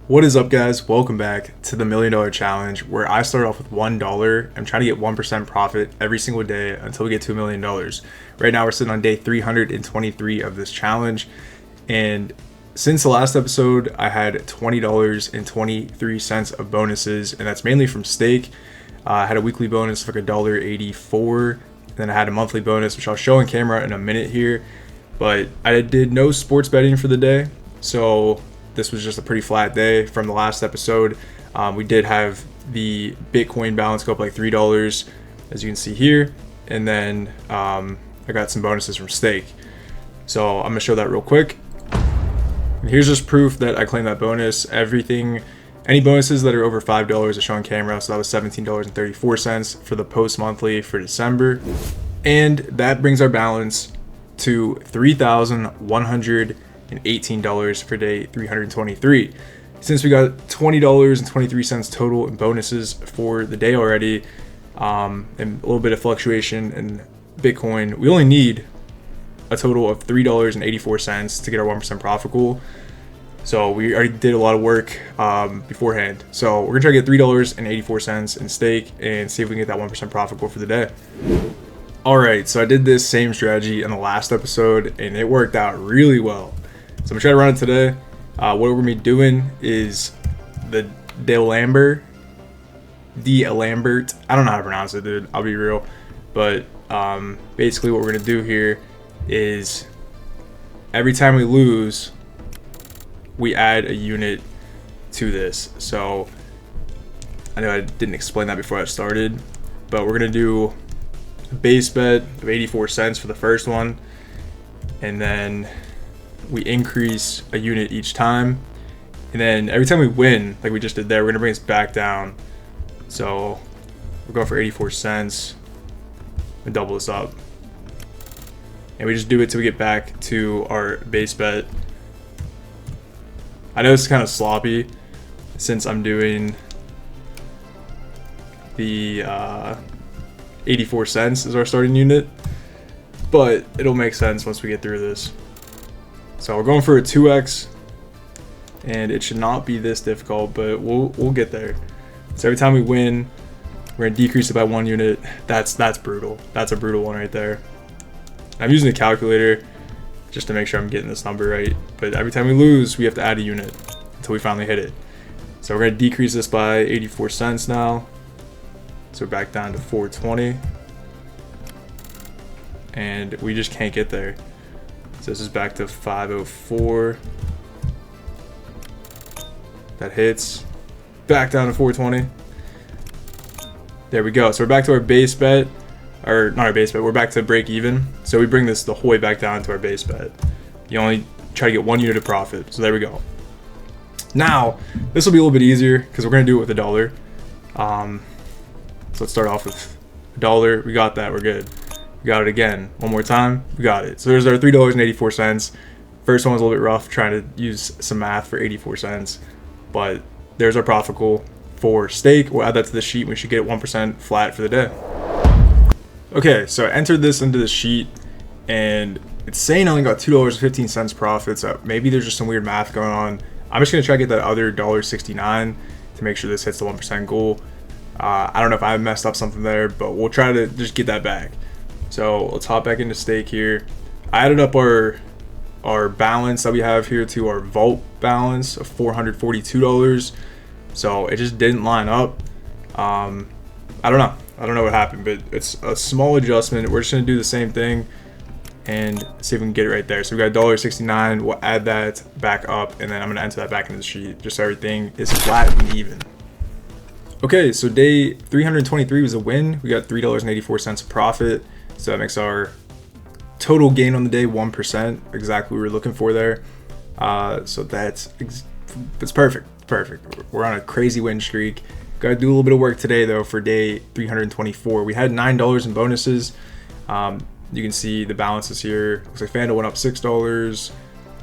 What is up, guys? Welcome back to the $1 Million Challenge, where I start off with $1. I'm trying to get 1% profit every single day until we get to $1 million. Right now, we're sitting on day 323 of this challenge, and since the last episode, I had $20.23 of bonuses, and that's mainly from stake. I had a weekly bonus of like $1.84, and then I had a monthly bonus, which I'll show on camera in a minute here. But I did no sports betting for the day, so this was just a pretty flat day from the last episode. We did have the Bitcoin balance go up like $3, as you can see here, and then I got some bonuses from stake. So I'm gonna show that real quick. And here's just proof that I claimed that bonus. Any bonuses that are over $5 are shown on camera. So that was $17.34 for the post monthly for December, and that brings our balance to $3,118 for day 323. Since we got $20.23 total in bonuses for the day already, and a little bit of fluctuation in Bitcoin, we only need a total of $3.84 to get our 1% profit goal. So we already did a lot of work beforehand. So we're gonna try to get $3.84 in stake and see if we can get that 1% profit goal for the day. Alright, so I did this same strategy in the last episode and it worked out really well. So I'm gonna try to run it today. What we're gonna be doing is the D'Alembert. I don't know how to pronounce it, dude. I'll be real. But basically what we're gonna do here is every time we lose, we add a unit to this. So I know I didn't explain that before I started, but we're gonna do a base bet of 84 cents for the first one, and then we increase a unit each time, and then every time we win, like we just did there, we're gonna bring this back down. So we're going for 84 cents and double this up, and we just do it till we get back to our base bet. I know it's kind of sloppy since I'm doing the 84 cents as our starting unit, but it'll make sense once we get through this. So we're going for a 2x, and it should not be this difficult, but we'll get there. So every time we win, we're gonna decrease it by 1 unit. That's brutal. That's a brutal one right there. I'm using a calculator just to make sure I'm getting this number right, but every time we lose, we have to add a unit until we finally hit it. So we're gonna decrease this by 84 cents now. So we're back down to 420, and we just can't get there. So this is back to 504. That hits. Back down to 420. There we go. So we're back to our base bet, or not our base bet. We're back to break even. So we bring this the whole way back down to our base bet. You only try to get 1 unit of profit. So there we go. Now this will be a little bit easier because we're gonna do it with $1. So let's start off with $1. We got that. We're good. We got it again. One more time. We got it. So there's our $3.84. First one was a little bit rough trying to use some math for 84 cents. But there's our profit goal for stake. We'll add that to the sheet. We should get 1% flat for the day. Okay, so I entered this into the sheet, and it's saying I only got $2.15 profit. So maybe there's just some weird math going on. I'm just going to try to get that other $1.69 to make sure this hits the 1% goal. I don't know if I messed up something there, but we'll try to just get that back. So let's hop back into stake here. I added up our balance that we have here to our vault balance of $442. So it just didn't line up. I don't know what happened, but it's a small adjustment. We're just gonna do the same thing and see if we can get it right there. So we got $1.69. We'll add that back up, and then I'm gonna enter that back into the sheet just so everything is flat and even. Okay, so day 323 was a win. We got $3.84 of profit. So that makes our total gain on the day 1%, exactly what we were looking for there. So that's perfect. We're on a crazy win streak. Got to do a little bit of work today though for day 324. We had $9 in bonuses. You can see the balances here. Looks like FanDuel went up $6,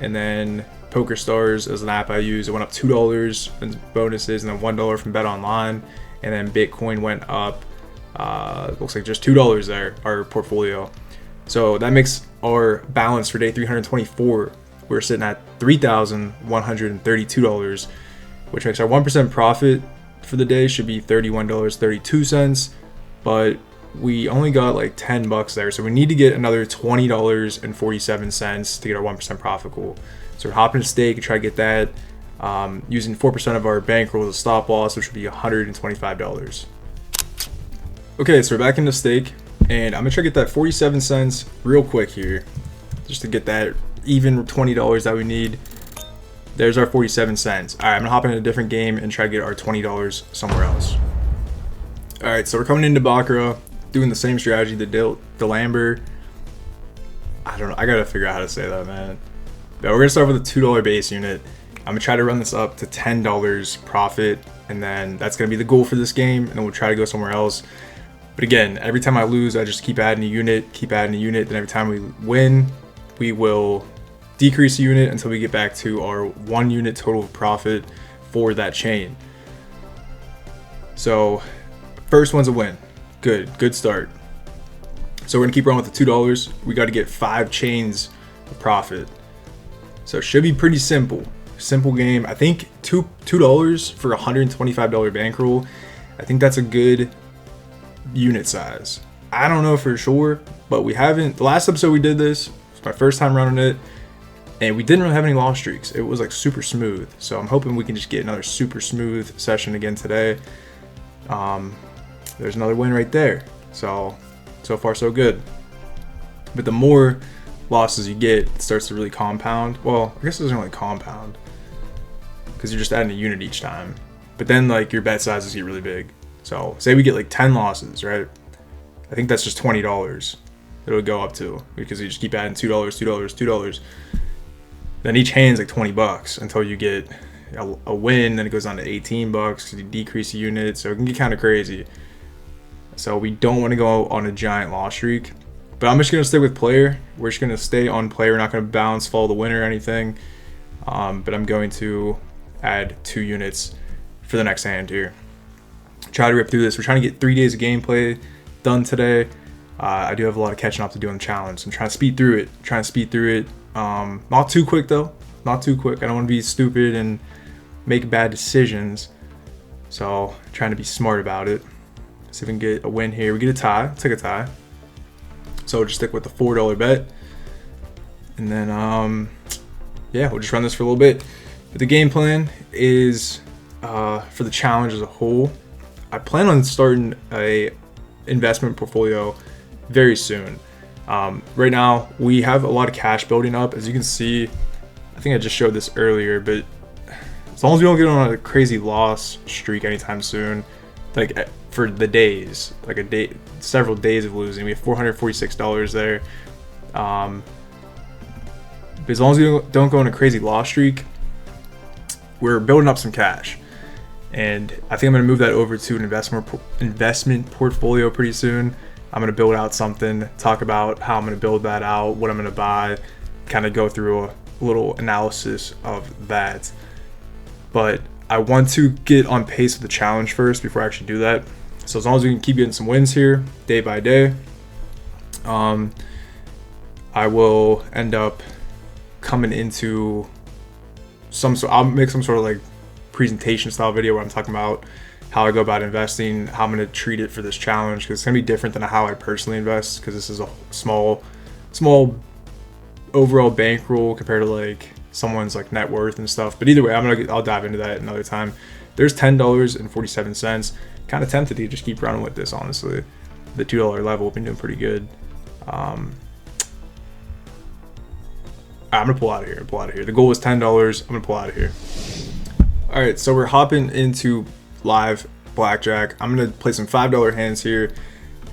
and then Poker Stars as an app I use, it went up $2 in bonuses, and then $1 from Bet Online, and then Bitcoin went up. Looks like just $2 there, our portfolio. So that makes our balance for day 324. We're sitting at $3,132. which makes our 1% profit for the day should be $31.32, but we only got like $10 there, so we need to get another $20.47 to get our 1% profit goal. So we're hopping to stake and try to get that, using 4% of our bankroll as a stop loss, which would be $125. Okay, so we're back into stake, and I'm gonna try to get that 47 cents real quick here, just to get that even $20 that we need. There's our 47 cents. All right, I'm gonna hop into a different game and try to get our $20 somewhere else. All right, so we're coming into Bankroll, doing the same strategy, the Delamber. I don't know, I gotta figure out how to say that, man. But we're gonna start with a $2 base unit. I'm gonna try to run this up to $10 profit, and then that's gonna be the goal for this game, and then we'll try to go somewhere else. But again, every time I lose, I just keep adding a unit, then every time we win, we will decrease a unit until we get back to our 1 unit total profit for that chain. So first one's a win. Good start. So we're gonna keep running with the $2. We got to get 5 chains of profit. So it should be pretty simple game. I think $2 for $125 bankroll. I think that's a good unit size. I don't know for sure, but we haven't. The last episode we did this, it's my first time running it, and we didn't really have any loss streaks. It was like super smooth. So I'm hoping we can just get another super smooth session again today. There's another win right there. So far so good. But the more losses you get, it starts to really compound. Well, I guess it doesn't really compound because you're just adding a unit each time. But then like your bet sizes get really big. So say we get like 10 losses, right? I think that's just $20 it'll go up to, because you just keep adding $2. Then each hand's like $20 until you get a win. Then it goes down to $18 because you decrease a unit. So it can get kind of crazy. So we don't want to go on a giant loss streak. But I'm just going to stick with player. We're just going to stay on player. We're not going to bounce, follow the winner or anything. But I'm going to add 2 units for the next hand here. Try to rip through this. We're trying to get 3 days of gameplay done today. I do have a lot of catching up to do on the challenge. I'm trying to speed through it. Not too quick though. Not too quick. I don't want to be stupid and make bad decisions. So trying to be smart about it. See if we can get a win here. We get a tie. Let's take a tie. So we'll just stick with the $4 bet. And then, yeah, we'll just run this for a little bit. But the game plan is for the challenge as a whole. I plan on starting a investment portfolio very soon. Right now, we have a lot of cash building up. As you can see, I think I just showed this earlier, but as long as we don't get on a crazy loss streak anytime soon, like for the days, like a day, several days of losing, we have $446 there. But as long as we don't go on a crazy loss streak, we're building up some cash. And I think I'm going to move that over to an investment portfolio pretty soon. I'm going to build out something, talk about how I'm going to build that out, what I'm going to buy, kind of go through a little analysis of that. But I want to get on pace with the challenge first before I actually do that. So as long as we can keep getting some wins here day by day, I will end up coming into I'll make some sort of like presentation style video where I'm talking about how I go about investing, how I'm going to treat it for this challenge, because it's going to be different than how I personally invest, because this is a small overall bankroll compared to like someone's like net worth and stuff. But either way, I'll dive into that another time. There's $10.47. Kind of tempted to just keep running with this, honestly. The $2 level, we've been doing pretty good. I'm gonna pull out of here. The goal is $10. I'm gonna pull out of here. All right, so we're hopping into live blackjack. I'm gonna play some $5 hands here.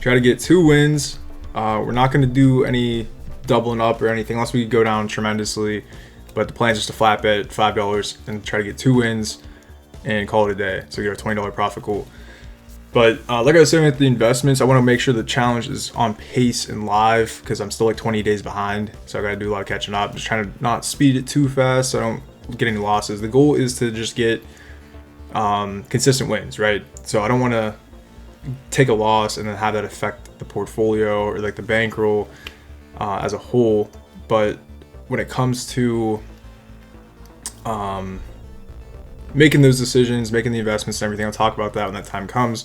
Try to get 2 wins. We're not gonna do any doubling up or anything unless we go down tremendously. But the plan is just to flat bet $5 and try to get 2 wins and call it a day. So we get our $20 profit goal. But like I was saying with the investments, I want to make sure the challenge is on pace and live, because I'm still like 20 days behind. So I got to do a lot of catching up. Just trying to not speed it too fast so I don't get any losses. The goal is to just get consistent wins, right? So I don't want to take a loss and then have that affect the portfolio or like the bankroll as a whole. But when it comes to making those decisions, making the investments and everything. I'll talk about that when that time comes.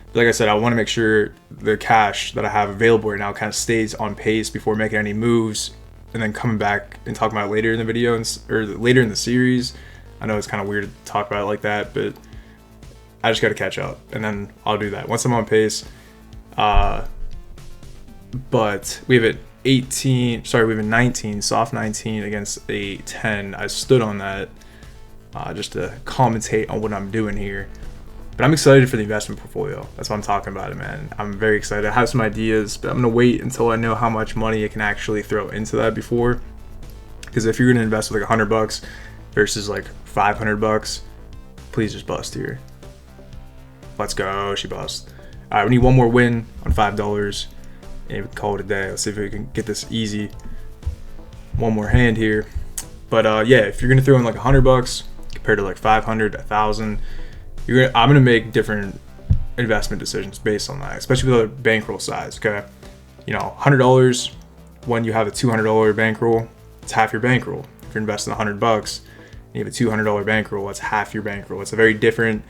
But like I said, I want to make sure the cash that I have available right now kind of stays on pace before making any moves, and then coming back and talking about it later in the video or later in the series. I know it's kind of weird to talk about it like that, but I just got to catch up, and then I'll do that once I'm on pace. But we have an 18, sorry, we have a 19, soft 19 against a 10. I stood on that just to commentate on what I'm doing here. But I'm excited for the investment portfolio. That's what I'm talking about it, man. I'm very excited. I have some ideas, but I'm going to wait until I know how much money I can actually throw into that before. Because if you're going to invest with like $100 versus like $500, please just bust here. Let's go. She bust. All right, we need one more win on $5. And we can call it a day. Let's see if we can get this easy. One more hand here. But yeah, if you're going to throw in like $100 compared to like 500, 1,000, I'm gonna make different investment decisions based on that, especially with the bankroll size. Okay, you know, $100 when you have a $200 bankroll, it's half your bankroll. If you're investing $100 and you have a $200 bankroll, that's half your bankroll. It's a very different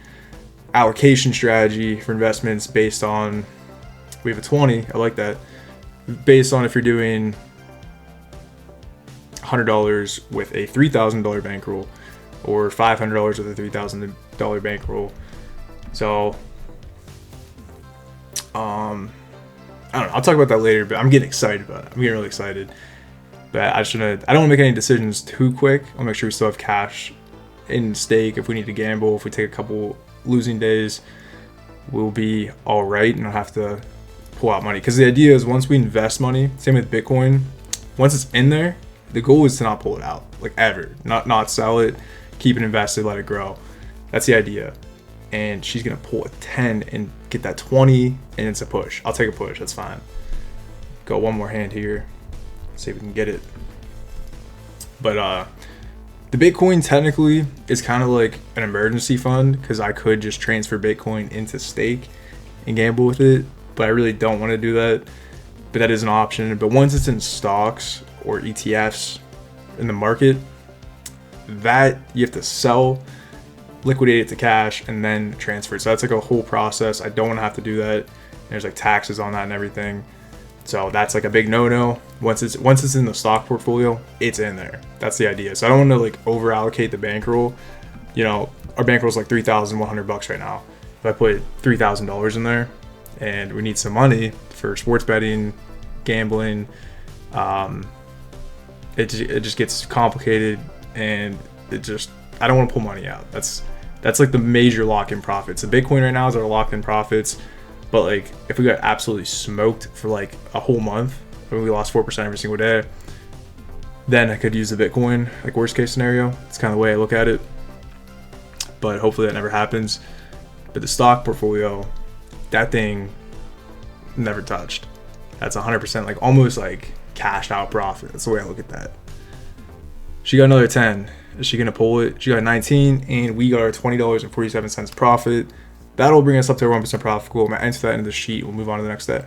allocation strategy for investments based on. We have a 20. I like that. Based on if you're doing $100 with a $3,000 bankroll, or $500 with a $3,000 bankroll. So, I don't know. I'll talk about that later, but I'm getting excited about it. I'm getting really excited. But I don't want to make any decisions too quick. I'll make sure we still have cash in stake if we need to gamble. If we take a couple losing days, we'll be all right and I'll have to pull out money. Because the idea is once we invest money, same with Bitcoin, once it's in there, the goal is to not pull it out, like ever. Not sell it. Keep it invested, let it grow. That's the idea. And she's gonna pull a 10 and get that 20, and it's a push. I'll take a push, that's fine. Go one more hand here. See if we can get it. But the Bitcoin technically is kind of like an emergency fund, because I could just transfer Bitcoin into stake and gamble with it, but I really don't want to do that. But that is an option. But once it's in stocks or ETFs in the market, that you have to sell, liquidate it to cash, and then transfer it. So that's like a whole process. I don't want to have to do that. There's like taxes on that and everything. So that's like a big no-no. Once it's in the stock portfolio, it's in there. That's the idea. So I don't want to like over allocate the bankroll. You know, our bankroll is like $3,100 right now. If I put $3,000 in there and we need some money for sports betting, gambling, it just gets complicated. And I don't want to pull money out. That's like the major lock-in profits. The Bitcoin right now is our locked-in profits. But like if we got absolutely smoked for like a whole month, and we lost 4% every single day, then I could use the Bitcoin, like worst case scenario. It's kind of the way I look at it. But hopefully that never happens. But the stock portfolio, that thing never touched. That's 100% like almost like cashed out profit. That's the way I look at that. She got another 10. Is she gonna pull it? She got 19, and we got our $20.47 profit. That'll bring us up to a 1% profit goal. I'm gonna enter that into the sheet. We'll move on to the next day.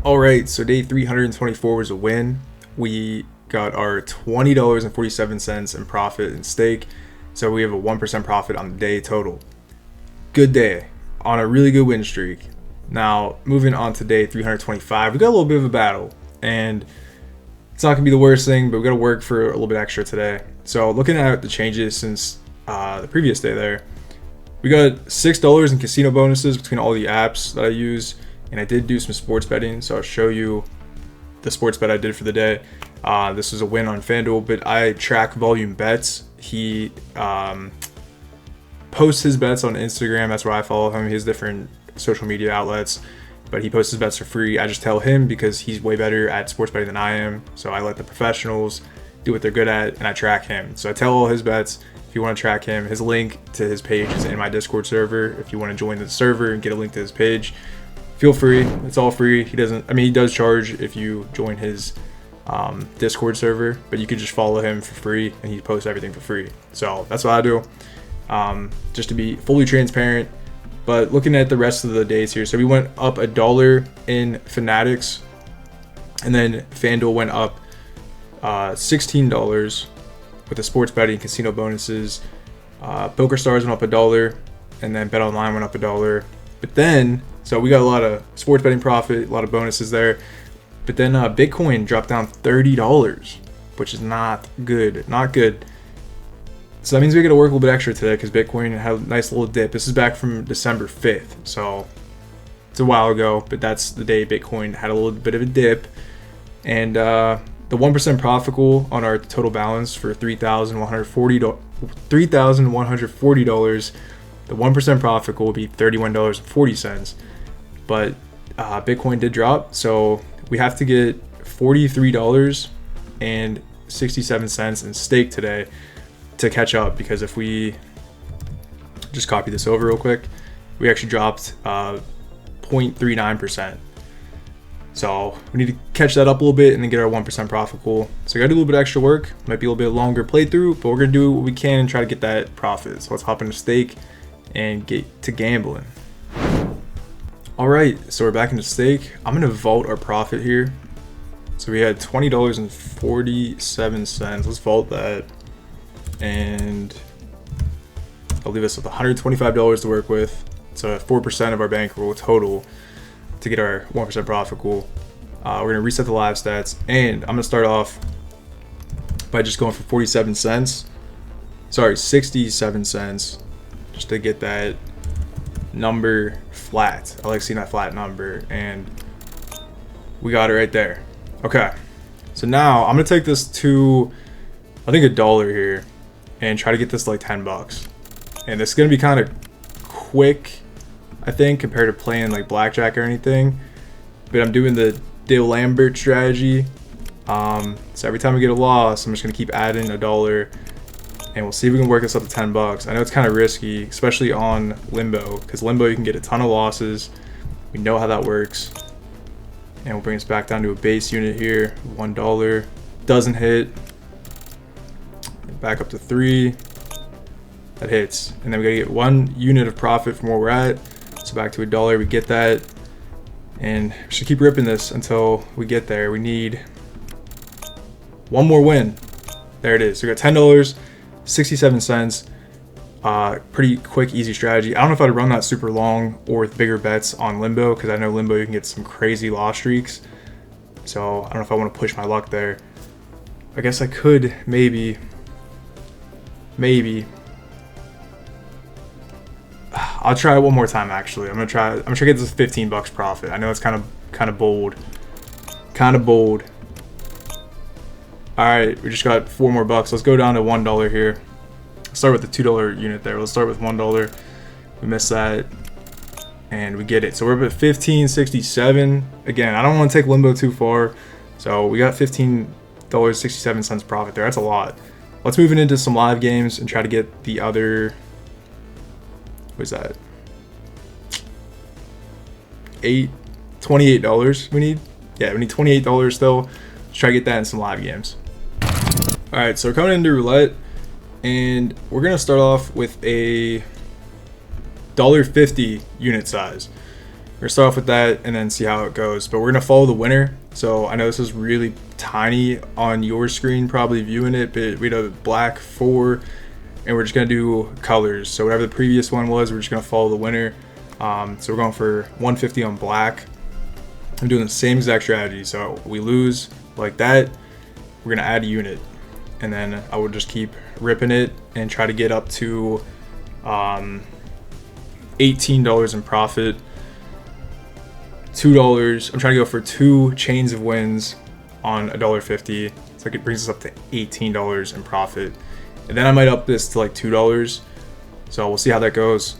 All right, so day 324 was a win. We got our $20.47 in profit in stake. So we have a 1% profit on the day total. Good day on a really good win streak. Now, moving on to day 325, we got a little bit of a battle, and it's not gonna be the worst thing, but we gotta work for a little bit extra today. So looking at the changes since the previous day there, we got $6 in casino bonuses between all the apps that I use, and I did do some sports betting, so I'll show you the sports bet I did for the day. This was a win on FanDuel, but I track volume bets. He posts his bets on Instagram. That's where I follow him. He has different social media outlets, but he posts his bets for free. I just tell him because he's way better at sports betting than I am. So I let the professionals do what they're good at, and I track him. So I tell all his bets. If you want to track him, his link to his page is in my Discord server. If you want to join the server and get a link to his page, feel free. It's all free. He does charge if you join his Discord server, but you can just follow him for free, and he posts everything for free. So that's what I do, just to be fully transparent. But looking at the rest of the days here, so we went up $1 in Fanatics, and then FanDuel went up $16 with the sports betting casino bonuses. Poker Stars went up $1, and then Bet Online went up $1. But then, so we got a lot of sports betting profit, a lot of bonuses there. But then Bitcoin dropped down $30, which is not good, not good. So that means we got to work a little bit extra today because Bitcoin had a nice little dip. This is back from December 5th, so it's a while ago, but that's the day Bitcoin had a little bit of a dip. And the 1% profit goal on our total balance for $3,140, the 1% profit goal will be $31.40. But Bitcoin did drop, so we have to get $43.67 in stake today to catch up, because if we just copy this over real quick, we actually dropped 0.39%. So we need to catch that up a little bit and then get our 1% profit goal. So we gotta do a little bit of extra work. Might be a little bit longer playthrough, but we're gonna do what we can and try to get that profit. So let's hop into stake and get to gambling. All right, so we're back into stake. I'm gonna vault our profit here. So we had $20.47. Let's vault that, and I'll leave us with $125 to work with. So 4% of our bankroll total to get our 1% profit goal. We're gonna reset the live stats, and I'm gonna start off by just going for 47 cents. Sorry, 67 cents, just to get that number flat. I like seeing that flat number, and we got it right there. Okay, so now I'm gonna take this to, I think, $1 here, and try to get this like 10 bucks. And it's gonna be kind of quick, I think, compared to playing like blackjack or anything. But I'm doing the Dale Lambert strategy. So every time we get a loss, I'm just gonna keep adding $1, and we'll see if we can work this up to 10 bucks. I know it's kind of risky, especially on Limbo, because Limbo you can get a ton of losses. We know how that works. And we'll bring us back down to a base unit here. $1 doesn't hit. Back up to 3. That hits. And then we gotta get 1 unit of profit from where we're at. So back to $1, we get that. And we should keep ripping this until we get there. We need 1 more win. There it is. So we got $10.67. Pretty quick, easy strategy. I don't know if I'd run that super long or with bigger bets on Limbo, because I know Limbo you can get some crazy loss streaks. So I don't know if I want to push my luck there. I guess I could maybe. I'll try it one more time. Actually, I'm gonna try to get this 15 bucks profit. I know it's kind of bold. All right, we just got 4 more bucks. Let's go down to $1 here. Start with the $2 unit there. Let's start with $1. We missed that, and we get it. So we're up at $15.67. Again, I don't want to take Limbo too far, so we got $15.67 profit there. That's a lot. Let's move it into some live games and try to get the other. What is that? $28 we need. Yeah, we need $28 still. Let's try to get that in some live games. All right, so we're coming into roulette, and we're gonna start off with a $1.50 unit size. We're gonna start off with that and then see how it goes. But we're gonna follow the winner. So I know this is really tiny on your screen, probably viewing it, but we have black 4, and we're just gonna do colors. So whatever the previous one was, we're just gonna follow the winner. So we're going for 150 on black. I'm doing the same exact strategy. So we lose like that, we're gonna add a unit, and then I would just keep ripping it and try to get up to $18 in profit. $2. I'm trying to go for 2 chains of wins on $1.50, so it brings us up to $18 in profit. And then I might up this to like $2. So we'll see how that goes.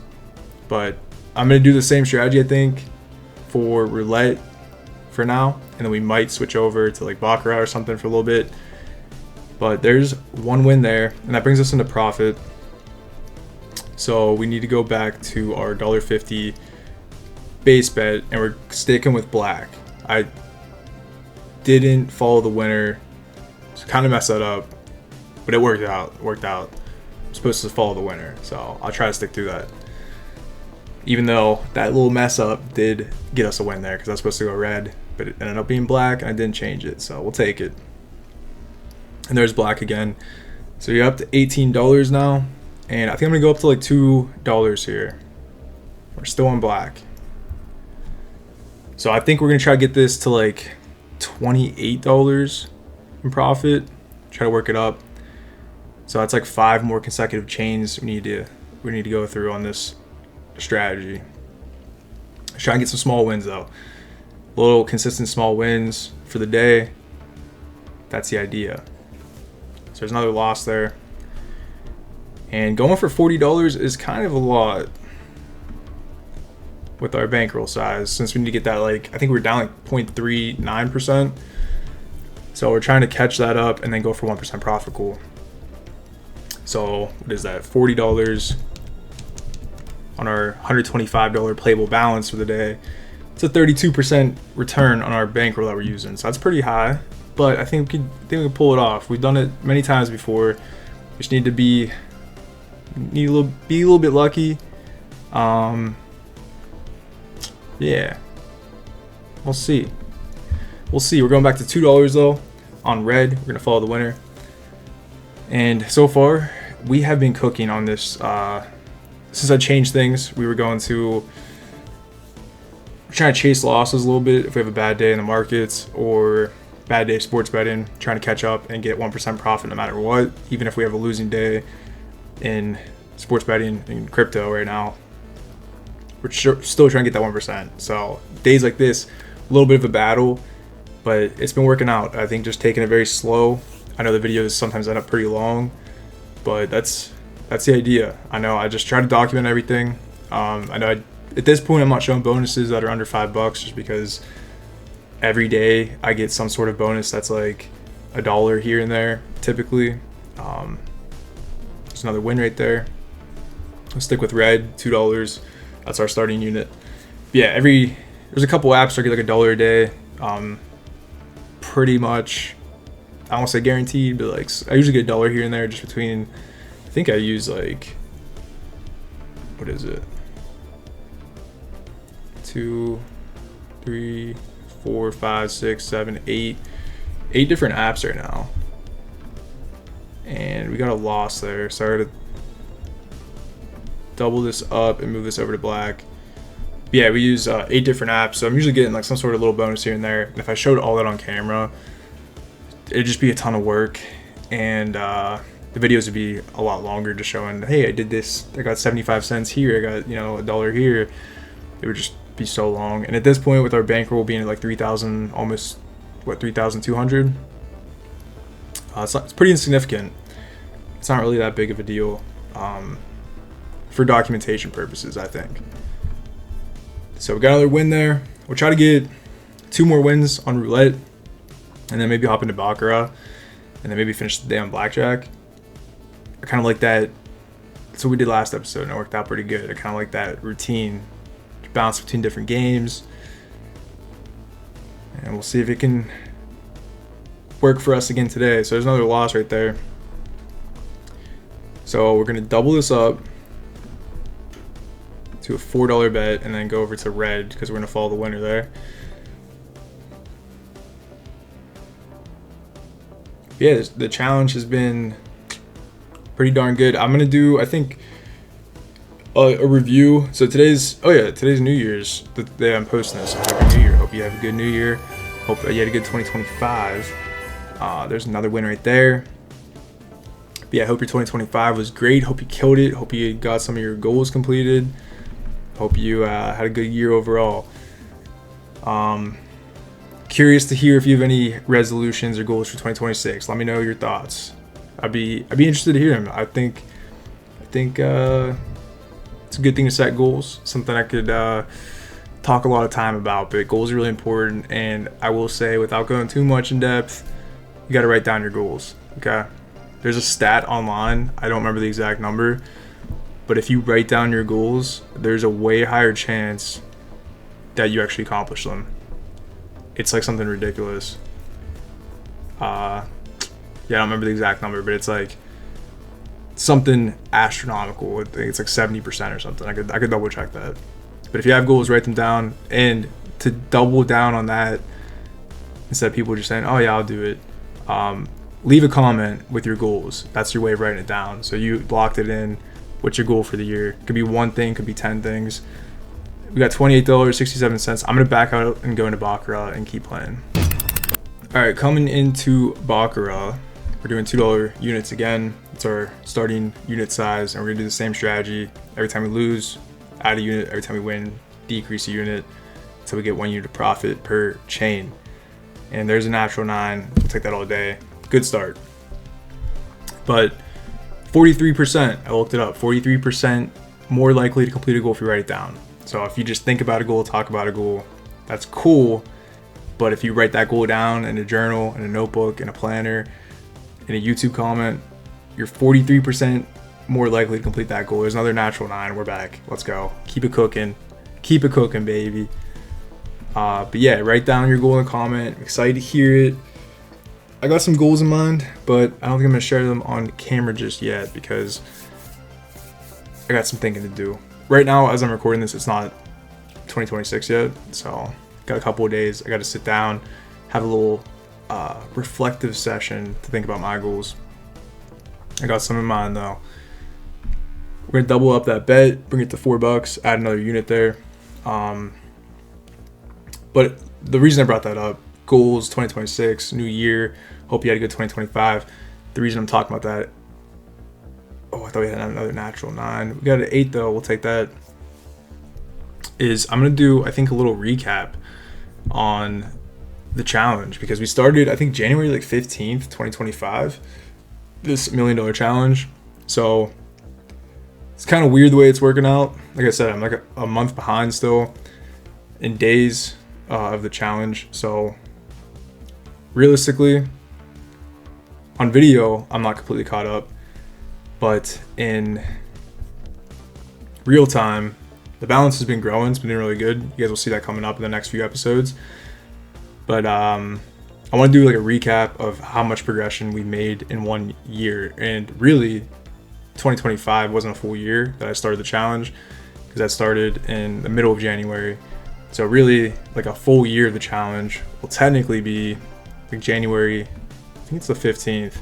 But I'm gonna do the same strategy, I think, for roulette for now, and then we might switch over to like baccarat or something for a little bit. But there's 1 win there, and that brings us into profit. So we need to go back to our $1.50 base bet, and we're sticking with black. I didn't follow the winner, so kind of messed that up, but it worked out. I'm supposed to follow the winner, so I'll try to stick through that. Even though that little mess up did get us a win there, because I was supposed to go red, but it ended up being black, and I didn't change it, so we'll take it. And there's black again. So you're up to $18 now. And I think I'm gonna go up to like $2 here. We're still on black. So I think we're gonna try to get this to like $28 in profit. Try to work it up. So that's like 5 more consecutive chains we need to go through on this strategy. Let's try and get some small wins though. Little consistent small wins for the day. That's the idea. So there's another loss there. And going for $40 is kind of a lot with our bankroll size, since we need to get that, like, I think we're down like 0.39%. So we're trying to catch that up and then go for 1% profit pool. So what is that? $40 on our $125 playable balance for the day. It's a 32% return on our bankroll that we're using. So that's pretty high, but I think we can pull it off. We've done it many times before. We just need to be a little bit lucky. Yeah, we'll see. We're going back to $2 though on red. We're gonna follow the winner. And so far, we have been cooking on this. Since I changed things, we were trying to chase losses a little bit if we have a bad day in the markets or bad day sports betting, trying to catch up and get 1% profit no matter what, even if we have a losing day in sports betting and crypto right now. We're still trying to get that 1%. So days like this, a little bit of a battle, but it's been working out. I think just taking it very slow. I know the videos sometimes end up pretty long, but that's the idea. I know I just try to document everything. I know at this point I'm not showing bonuses that are under $5 just because every day I get some sort of bonus that's like $1 here and there typically. There's another win right there. I'll stick with red, $2. That's our starting unit. Yeah, there's a couple apps that get like $1 a day. Pretty much, I won't say guaranteed, but like I usually get $1 here and there just between. I think I use like, what is it? 2, 3, 4, 5, 6, 7, 8 different apps right now. And we got a loss there, so I gotta double this up and move this over to black. Yeah, we use 8 different apps, so I'm usually getting like some sort of little bonus here and there. And if I showed all that on camera, it'd just be a ton of work, and the videos would be a lot longer, just showing, hey, I did this, I got 75 cents here, I got, $1 here. It would just be so long. And at this point, with our bankroll being at like 3,000, almost 3,200, it's pretty insignificant. It's not really that big of a deal for documentation purposes, I think. So we got another win there. We'll try to get 2 more wins on roulette, and then maybe hop into baccarat, and then maybe finish the day on blackjack. I kind of like that. That's what we did last episode, and it worked out pretty good. I kind of like that routine, bounce between different games, and we'll see if it can work for us again today. So there's another loss right there. So we're gonna double this up to a $4 bet and then go over to red because we're gonna follow the winner there. Yeah, the challenge has been pretty darn good. I'm gonna do, I think, a review. So today's New Year's, the day I'm posting this. So happy New Year. Hope you have a good New Year. Hope you had a good 2025. There's another win right there. But yeah, I hope your 2025 was great. Hope you killed it. Hope you got some of your goals completed. Hope you had a good year overall. Curious to hear if you have any resolutions or goals for 2026. Let me know your thoughts. I'd be interested to hear them. I think it's a good thing to set goals. Something I could talk a lot of time about, but goals are really important. And I will say, without going too much in depth, you got to write down your goals. Okay. There's a stat online. I don't remember the exact number, but if you write down your goals, there's a way higher chance that you actually accomplish them. It's like something ridiculous. Yeah, I don't remember the exact number, but it's like something astronomical. I think it's like 70% or something. I could double check that. But if you have goals, write them down. And to double down on that, instead of people just saying, "Oh yeah, I'll do it," leave a comment with your goals. That's your way of writing it down. So you locked it in. What's your goal for the year? Could be one thing, could be 10 things. We got $28.67. I'm gonna back out and go into Baccarat and keep playing. All right, coming into Baccarat, we're doing $2 units again. It's our starting unit size, and we're gonna do the same strategy. Every time we lose, add a unit. Every time we win, decrease a unit until we get 1 unit of profit per chain. And there's a natural 9. We'll take that all day. Good start. But 43%, I looked it up, 43% more likely to complete a goal if you write it down. So if you just think about a goal, talk about a goal, that's cool. But if you write that goal down in a journal, in a notebook, in a planner, in a YouTube comment, you're 43% more likely to complete that goal. There's another natural 9. We're back. Let's go. Keep it cooking. Keep it cooking, baby. But yeah, write down your goal in a comment. I'm excited to hear it. I got some goals in mind, but I don't think I'm gonna share them on camera just yet because I got some thinking to do. Right now, as I'm recording this, it's not 2026 yet, so got a couple of days. I got to sit down, have a little reflective session to think about my goals. I got some in mind though. We're gonna double up that bet, bring it to $4, add another unit there. But the reason I brought that up, goals 2026, new year, hope you had a good 2025. The reason I'm talking about that, oh, I thought we had another natural 9. We got an 8 though, we'll take that. Is I'm gonna do, I think, a little recap on the challenge because we started, I think, January 15th, 2025, this $1 million challenge. So it's kind of weird the way it's working out. Like I said, I'm like a month behind still in days of the challenge. So realistically, on video, I'm not completely caught up, but in real time, the balance has been growing. It's been doing really good. You guys will see that coming up in the next few episodes. But I want to do like a recap of how much progression we made in 1 year. And really, 2025 wasn't a full year that I started the challenge because that started in the middle of January. So really, like a full year of the challenge will technically be like January, I think it's the 15th.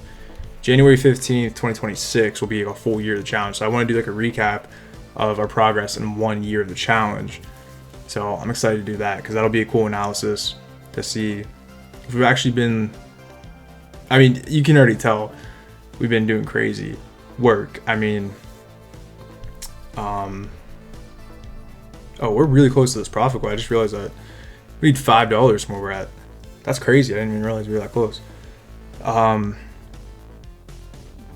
January 15th, 2026 will be a full year of the challenge. So I want to do like a recap of our progress in 1 year of the challenge. So I'm excited to do that because that'll be a cool analysis to see if we've actually been, I mean, you can already tell we've been doing crazy work. I mean, oh, we're really close to this profit goal. I just realized that we need $5 from where we're at. That's crazy. I didn't even realize we were that close. But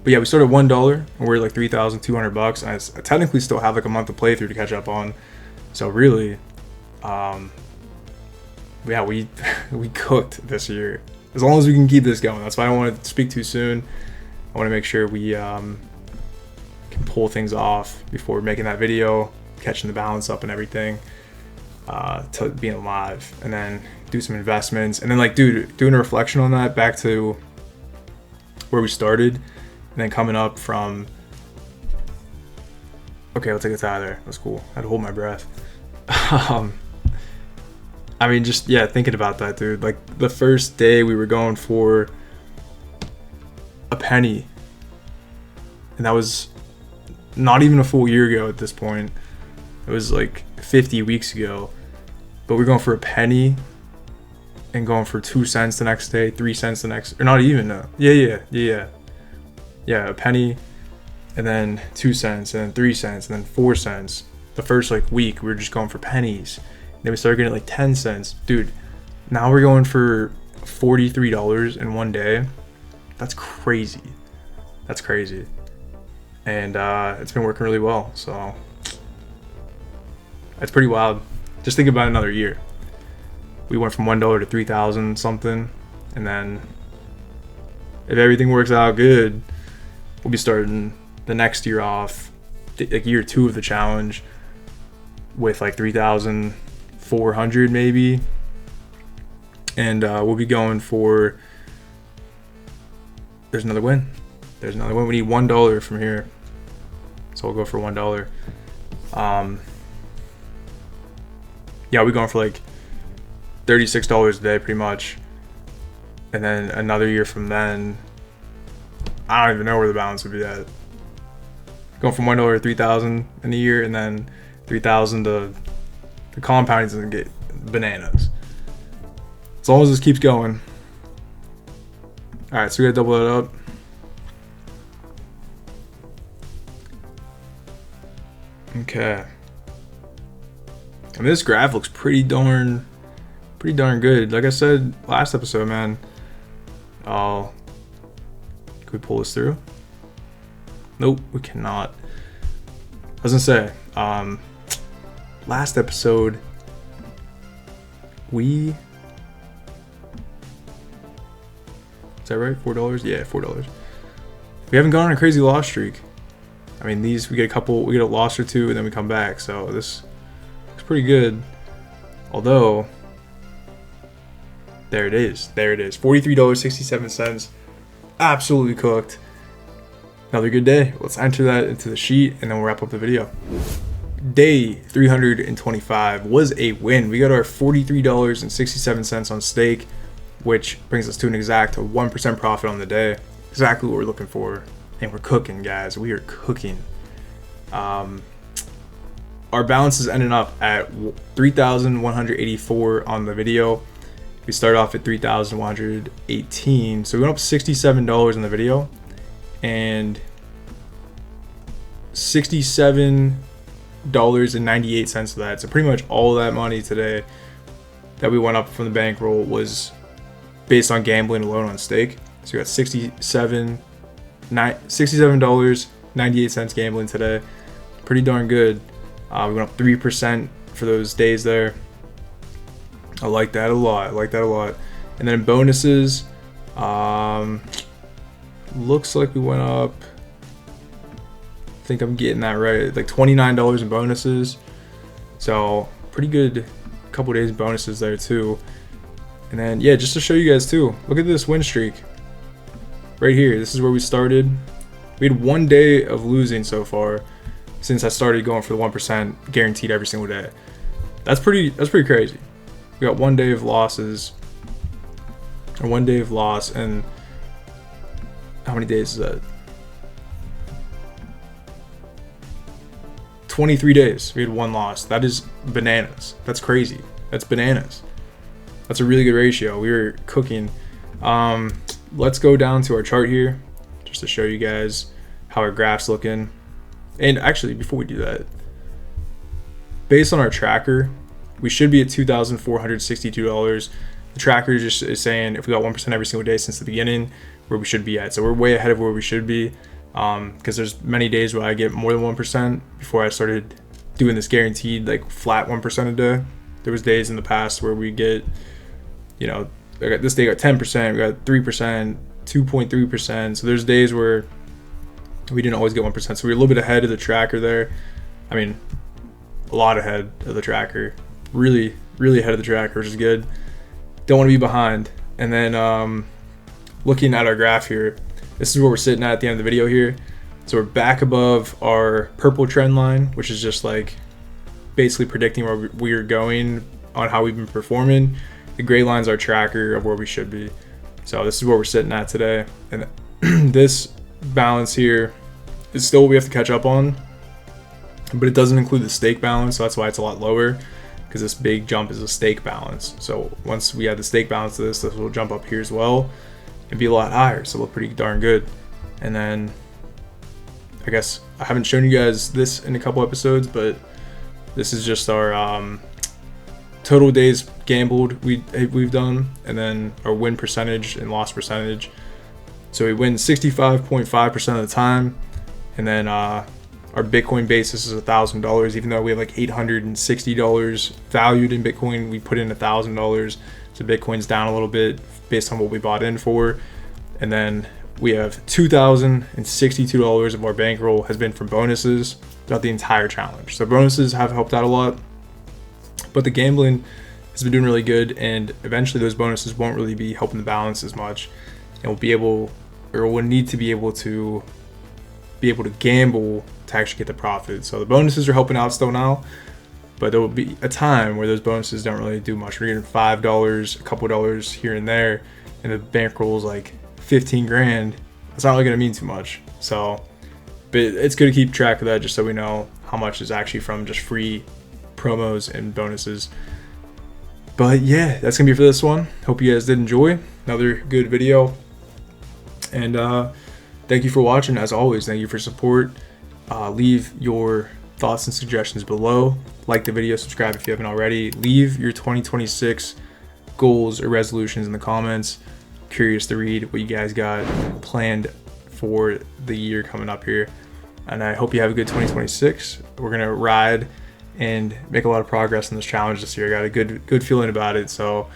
yeah, we started $1 and we're like $3,200, and I technically still have like a month of playthrough to catch up on. So really, yeah, we cooked this year. As long as we can keep this going. That's why I don't want to speak too soon. I want to make sure we can pull things off before making that video, catching the balance up and everything, to being live, and then do some investments, and then like doing a reflection on that back to where we started, and then coming up from, okay, I'll take it out of there. That's cool. I had to hold my breath. I mean, just, yeah, thinking about that, dude. Like, the first day we were going for a penny. And that was not even a full year ago at this point. It was like 50 weeks ago. But we're going for a penny and going for 2 cents the next day, 3 cents the next, or not even, yeah, a penny, and then 2 cents, and then 3 cents, and then 4 cents. The first like week, we were just going for pennies. Then we started getting like 10 cents. Dude, now we're going for $43 in 1 day. That's crazy. That's crazy. And it's been working really well. So it's pretty wild. Just think about another year. We went from $1 to 3,000 something. And then if everything works out good, we'll be starting the next year off, like year 2 of the challenge, with like 3,400 maybe, and we'll be going for, there's another win. We need $1 from here, so we'll go for $1. Yeah, we're going for like $36 a day pretty much, and then another year from then, I don't even know where the balance would be at. going from $1 to 3,000 in a year, and then 3,000 to the compounding doesn't get bananas. As long as this keeps going. All right, so we gotta double it up. Okay. I mean, this graph looks pretty darn good. Like I said last episode, man. Can we pull this through? Nope, we cannot. I was gonna say, last episode, is that right? $4? Yeah, $4. We haven't gone on a crazy loss streak. I mean, we get a loss or two, and then we come back. So this looks pretty good. Although, there it is. $43.67. Absolutely cooked. Another good day. Let's enter that into the sheet, and then we'll wrap up the video. Day 325 was a win. We got our $43.67 on stake, which brings us to an exact 1% profit on the day. Exactly what we're looking for. And we're cooking, guys. We are cooking. Our balance is ending up at 3,184 on the video. We started off at 3,118. So we went up $67 in the video. And $67.98 of that. So pretty much all of that money today that we went up from the bankroll was based on gambling alone on stake. So we got $67.98 gambling today. Pretty darn good. We went up 3% for those days there. I like that a lot. And then bonuses, looks like we went up, I think I'm getting that right, like $29 in bonuses. So pretty good couple days bonuses there too. And then yeah, just to show you guys too, look at this win streak right here. This is where we started. We had 1 day of losing so far since I started going for the 1% guaranteed every single day. That's pretty crazy. We got 1 day of losses, or 1 day of loss, and how many days is that? 23 days. We had 1 loss. That is bananas. That's crazy. That's bananas. That's a really good ratio. We were cooking. Let's go down to our chart here just to show you guys how our graph's looking. And actually, before we do that, based on our tracker, we should be at $2,462. The tracker just is saying if we got 1% every single day since the beginning, where we should be at. So we're way ahead of where we should be, because there's many days where I get more than 1% before I started doing this guaranteed like flat 1% a day. There was days in the past where we get, you know, this day got 10%, we got 3%, 2.3%. So there's days where we didn't always get 1%. So we were a little bit ahead of the tracker there. I mean, a lot ahead of the tracker. Really ahead of the tracker, which is good. Don't want to be behind. And then looking at our graph here, this is where we're sitting at the end of the video here. So we're back above our purple trend line, which is just like basically predicting where we're going on how we've been performing. The gray line's our tracker of where we should be. So this is where we're sitting at today. And this balance here is still what we have to catch up on, but it doesn't include the stake balance. So that's why it's a lot lower, because this big jump is a stake balance. So once we add the stake balance to this will jump up here as well and be a lot higher. So look pretty darn good. And then I guess I haven't shown you guys this in a couple episodes, but this is just our total days gambled we've done, and then our win percentage and loss percentage. So we win 65.5% of the time, and then our Bitcoin basis is $1,000. Even though we have like $860 valued in Bitcoin, we put in $1,000. So Bitcoin's down a little bit based on what we bought in for. And then we have $2,062 of our bankroll has been from bonuses throughout the entire challenge. So bonuses have helped out a lot, but the gambling has been doing really good, and eventually those bonuses won't really be helping the balance as much, and we'll need to be able to gamble to actually get the profit. So the bonuses are helping out still now, but there will be a time where those bonuses don't really do much. We're getting $5, a couple dollars here and there, and the bankroll is like 15 grand. It's not really going to mean too much. So But it's good to keep track of that just so we know how much is actually from just free promos and bonuses. But yeah, that's gonna be for this one. Hope you guys did enjoy. Another good video. And thank you for watching. As always, thank you for support. Leave your thoughts and suggestions below. Like the video, subscribe if you haven't already. Leave your 2026 goals or resolutions in the comments. Curious to read what you guys got planned for the year coming up here. And I hope you have a good 2026. We're gonna ride and make a lot of progress in this challenge this year. I got a good feeling about it. So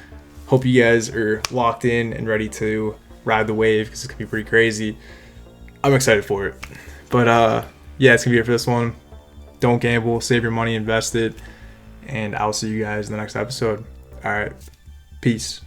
hope you guys are locked in and ready to ride the wave, because it's gonna be pretty crazy. I'm excited for it. But yeah, it's gonna be it for this one. Don't gamble, save your money, invest it, and I'll see you guys in the next episode. All right, peace.